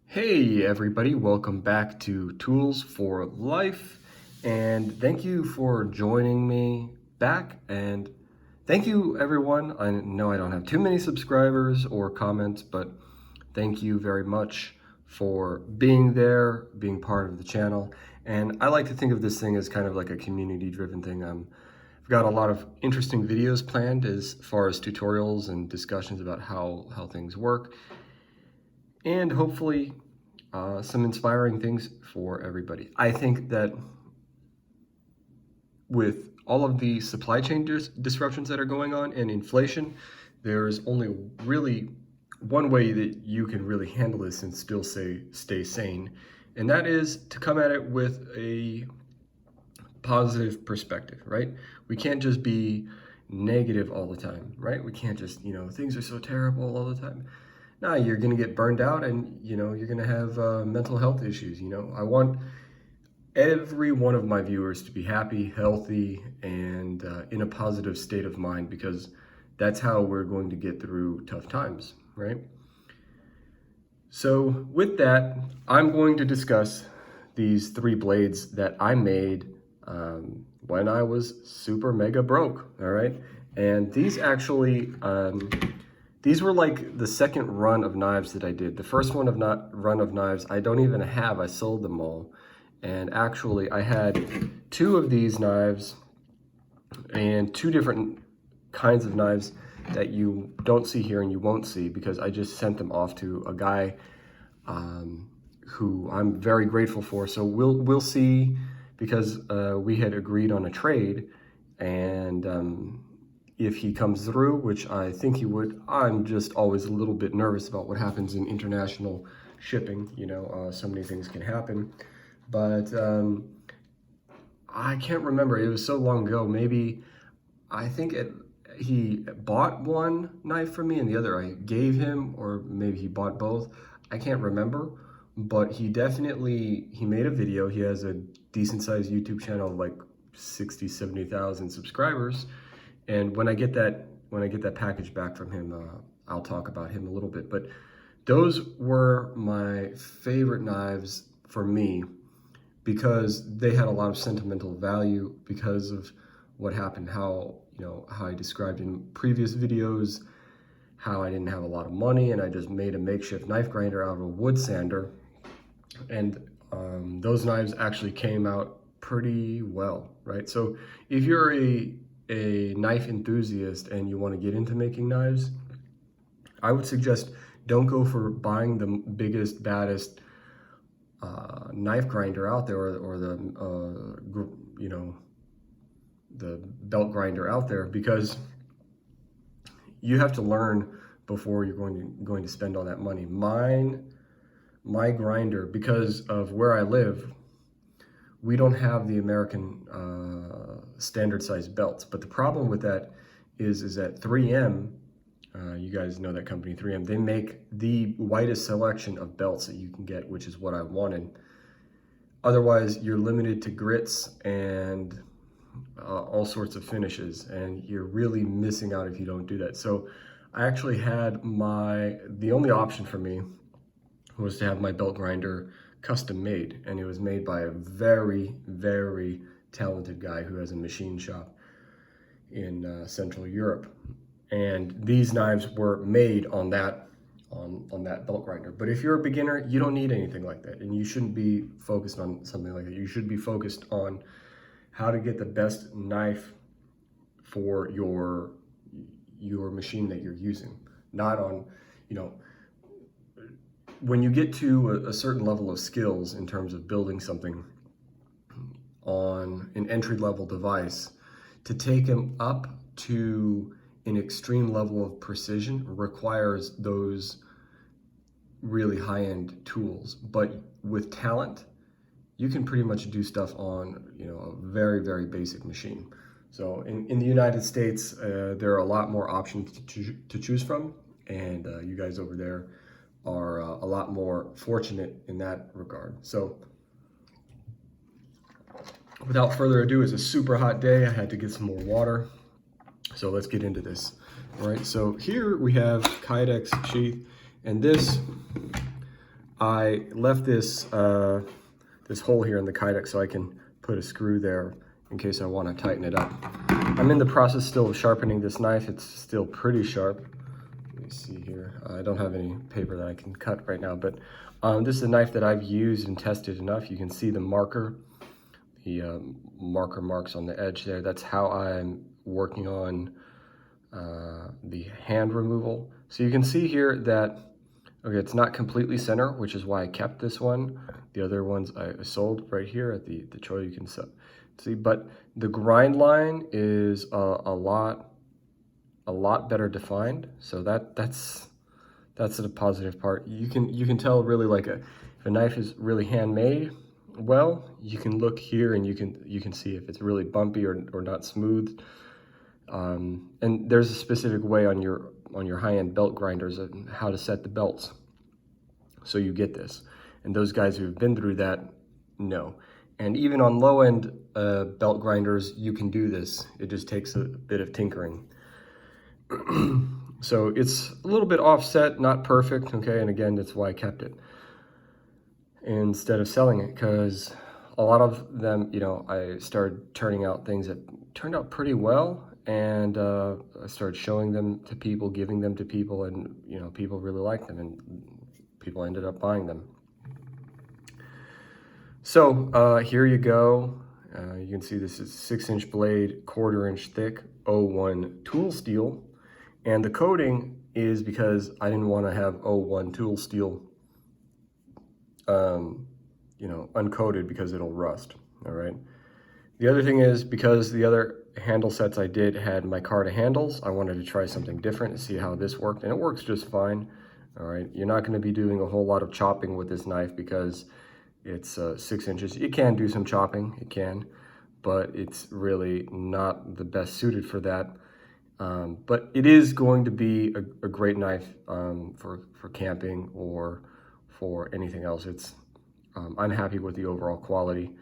Hey everybody, welcome back to Tools for Life, and thank you for joining me back, and thank you everyone. I know I don't have too many subscribers or comments, but thank you very much for being there, being part of the channel. And I like to think of this thing as kind of like a community driven thing. I've got a lot of interesting videos planned as far as tutorials and discussions about how things work, and hopefully some inspiring things for everybody. I think that with all of the supply chain disruptions that are going on and inflation, there's only really one way that you can really handle this and still stay sane, and that is to come at it with a positive perspective, right? We can't just be negative all the time, right? We can't just, things are so terrible all the time. No, you're going to get burned out, and you're going to have mental health issues. I want every one of my viewers to be happy, healthy, and in a positive state of mind, because that's how we're going to get through tough times, right? So with that, I'm going to discuss these 3 blades that I made when I was super mega broke, all right? And these actually, these were like the second run of knives that I did. The first run of knives, I don't even have, I sold them all. And actually I had 2 of these knives and 2 different kinds of knives that you don't see here and you won't see, because I just sent them off to a guy who I'm very grateful for. So we'll see, because we had agreed on a trade, and if he comes through, which I think he would, I'm just always a little bit nervous about what happens in international shipping. So many things can happen, but I can't remember. It was so long ago. Maybe I think he bought one knife from me and the other I gave him, or maybe he bought both. I can't remember, but he made a video. He has a decent sized YouTube channel of like 60, 70,000 subscribers. And when I get that package back from him, I'll talk about him a little bit. But those were my favorite knives for me, because they had a lot of sentimental value because of what happened, how I described in previous videos, how I didn't have a lot of money and I just made a makeshift knife grinder out of a wood sander. And those knives actually came out pretty well, right? So if you're a knife enthusiast and you want to get into making knives, I would suggest don't go for buying the biggest, baddest knife grinder out there, or the belt grinder out there, because you have to learn before you're going to spend all that money. My grinder, because of where I live, we don't have the American standard size belts. But the problem with that is that 3M, you guys know that company 3M, they make the widest selection of belts that you can get, which is what I wanted. Otherwise, you're limited to grits and all sorts of finishes, and you're really missing out if you don't do that. So I actually had the only option for me was to have my belt grinder custom made, and it was made by a very, very talented guy who has a machine shop in Central Europe. And these knives were made on that belt grinder. But if you're a beginner, you don't need anything like that, and you shouldn't be focused on something like that. You should be focused on how to get the best knife for your machine that you're using, not on, when you get to a certain level of skills in terms of building something on an entry-level device, to take them up to an extreme level of precision requires those really high-end tools. But with talent, you can pretty much do stuff on a very, very basic machine. So in the United States, there are a lot more options to choose from, and you guys over there are a lot more fortunate in that regard. So without further ado, it's a super hot day. I had to get some more water. So let's get into this. All right, so here we have Kydex sheath, and this I left this this hole here in the Kydex so I can put a screw there in case I want to tighten it up. I'm in the process still of sharpening this knife. It's still pretty sharp. Let me see here. I don't have any paper that I can cut right now, but this is a knife that I've used and tested enough. You can see the marker, the marker marks on the edge there. That's how I'm working on the hand removal. So you can see here that, okay, it's not completely center, which is why I kept this one. The other ones I sold right here at the Choyo, you can see, but the grind line is a lot better defined. So that's the positive part. You can tell really, like, if a knife is really handmade well, you can look here and you can see if it's really bumpy or not smooth. And there's a specific way on your high-end belt grinders and how to set the belts, so you get this. And those guys who've been through that know. And even on low-end belt grinders, you can do this. It just takes a bit of tinkering. So it's a little bit offset, not perfect, okay? And again, that's why I kept it instead of selling it, because a lot of them, you know, I started turning out things that turned out pretty well, and I started showing them to people, giving them to people, and, you know, people really liked them, and people ended up buying them. So here you go. You can see this is 6-inch blade, 1/4 inch thick, 01 tool steel. And the coating is because I didn't want to have 01 tool steel, you know, uncoated, because it'll rust, all right? The other thing is, because the other handle sets I did had micarta handles, I wanted to try something different and see how this worked, and it works just fine, all right? You're not going to be doing a whole lot of chopping with this knife because it's 6 inches. You can do some chopping, it can, but it's really not the best suited for that. But it is going to be a great knife for camping or for anything else. I'm happy with the overall quality.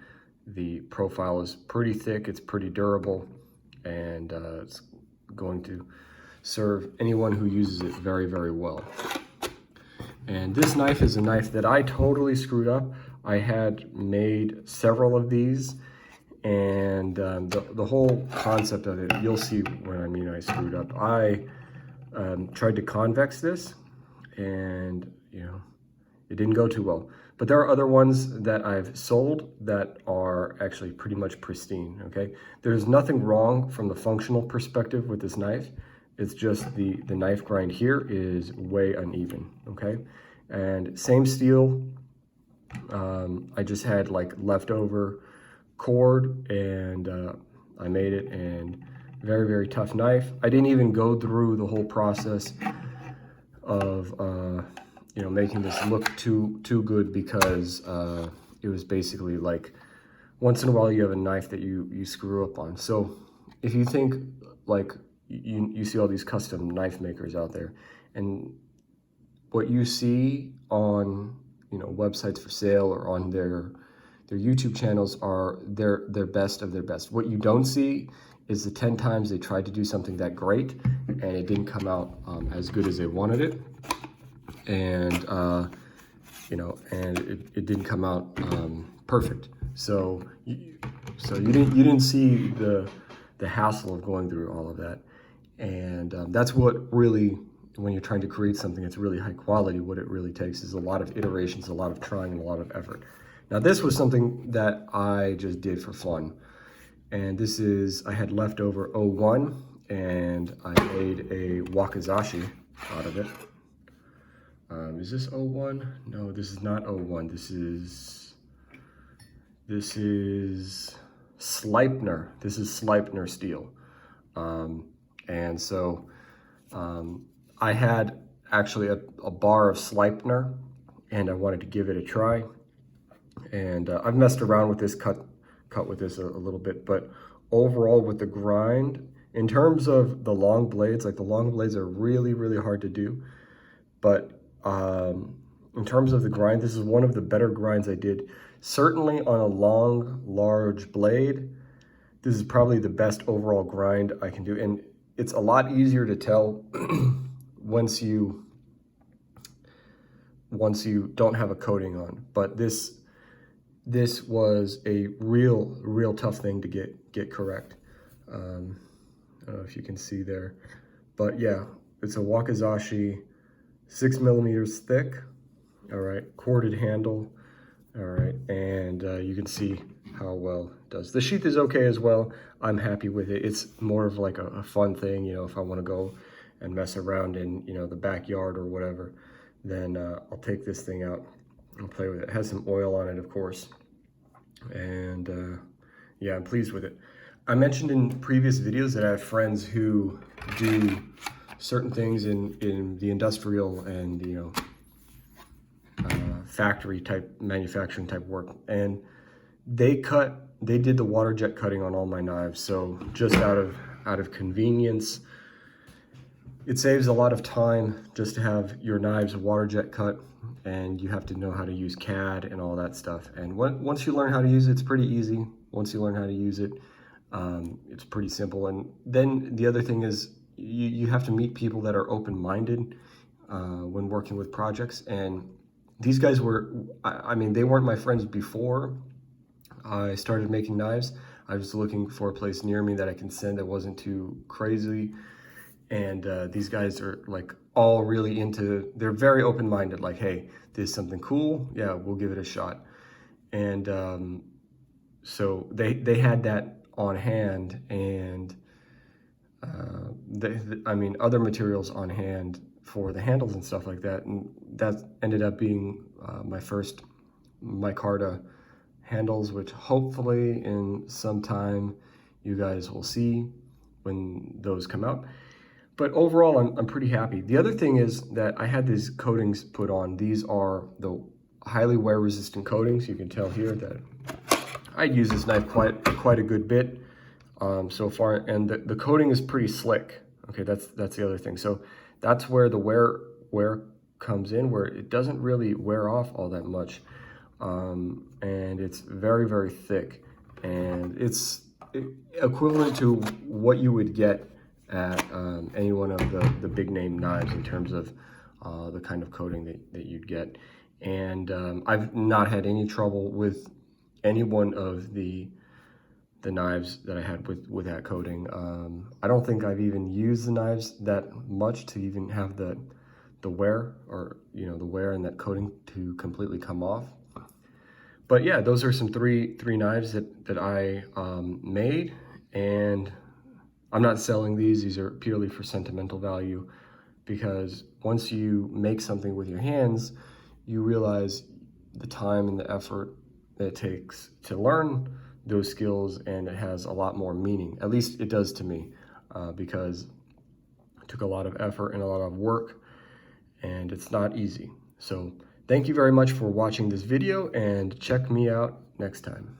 The profile is pretty thick, it's pretty durable, and it's going to serve anyone who uses it very, very well. And this knife is a knife that I totally screwed up. I had made several of these, and the whole concept of it, you'll see what I mean I screwed up. I tried to convex this, and, you know, it didn't go too well. But there are other ones that I've sold that are actually pretty much pristine, okay? There's nothing wrong from the functional perspective with this knife. It's just the knife grind here is way uneven, okay? And same steel. I just had like leftover cord, and I made it, and very, very tough knife. I didn't even go through the whole process of you know, making this look too good, because it was basically like, once in a while you have a knife that you screw up on. So if you think, like, you see all these custom knife makers out there, and what you see on, you know, websites for sale or on their YouTube channels are their best of their best. What you don't see is the 10 times they tried to do something that great and it didn't come out as good as they wanted it, and you know, and it didn't come out perfect. So you didn't see the hassle of going through all of that, and that's what really, when you're trying to create something that's really high quality, what it really takes is a lot of iterations, a lot of trying, and a lot of effort. Now this was something that I just did for fun, and this is, I had leftover 01, and I made a wakizashi out of it. Is this 01? No, this is not 01. This is Sleipner. This is Sleipner steel. And so I had actually a bar of Sleipner, and I wanted to give it a try. And I've messed around with this, cut with this a little bit, but overall with the grind, in terms of the long blades, like the long blades are really, really hard to do. But in terms of the grind, this is one of the better grinds I did. Certainly on a long, large blade, this is probably the best overall grind I can do. And it's a lot easier to tell once you once you don't have a coating on. But this was a real tough thing to get correct. I don't know if you can see there, but yeah, it's a Wakizashi 6 millimeters thick. All right, corded handle. All right, and you can see how well it does. The sheath is okay as well. I'm happy with it. It's more of like a fun thing, you know, if I want to go and mess around in, you know, the backyard or whatever, then I'll take this thing out and play with it. It has some oil on it, of course. And yeah, I'm pleased with it. I mentioned in previous videos that I have friends who do certain things in the industrial and, you know, factory type, manufacturing type work. And they did the water jet cutting on all my knives. So just out of convenience, it saves a lot of time just to have your knives water jet cut, and you have to know how to use CAD and all that stuff. And once you learn how to use it, it's pretty easy. Once you learn how to use it, it's pretty simple. And then the other thing is you have to meet people that are open-minded when working with projects. And these guys were, I mean, they weren't my friends before I started making knives. I was looking for a place near me that I can send that wasn't too crazy. And these guys are like all really into, they're very open-minded, like, hey, this is something cool, yeah, we'll give it a shot. And so they had that on hand, and I mean, other materials on hand for the handles and stuff like that. And that ended up being my first micarta handles, which hopefully in some time you guys will see when those come out. But overall, I'm pretty happy. The other thing is that I had these coatings put on. These are the highly wear resistant coatings. You can tell here that I'd used this knife quite a good bit so far, and the coating is pretty slick. Okay, that's the other thing. So that's where the wear comes in, where it doesn't really wear off all that much, and it's very thick, and it's equivalent to what you would get at any one of the big name knives in terms of the kind of coating that you'd get. And I've not had any trouble with any one of the knives that I had with that coating. I don't think I've even used the knives that much to even have the wear, or you know, the wear and that coating to completely come off. But yeah, those are some three knives that I made, and I'm not selling these. These are purely for sentimental value, because once you make something with your hands, you realize the time and the effort that it takes to learn those skills, and it has a lot more meaning. At least it does to me, because it took a lot of effort and a lot of work, and it's not easy. So thank you very much for watching this video, and check me out next time.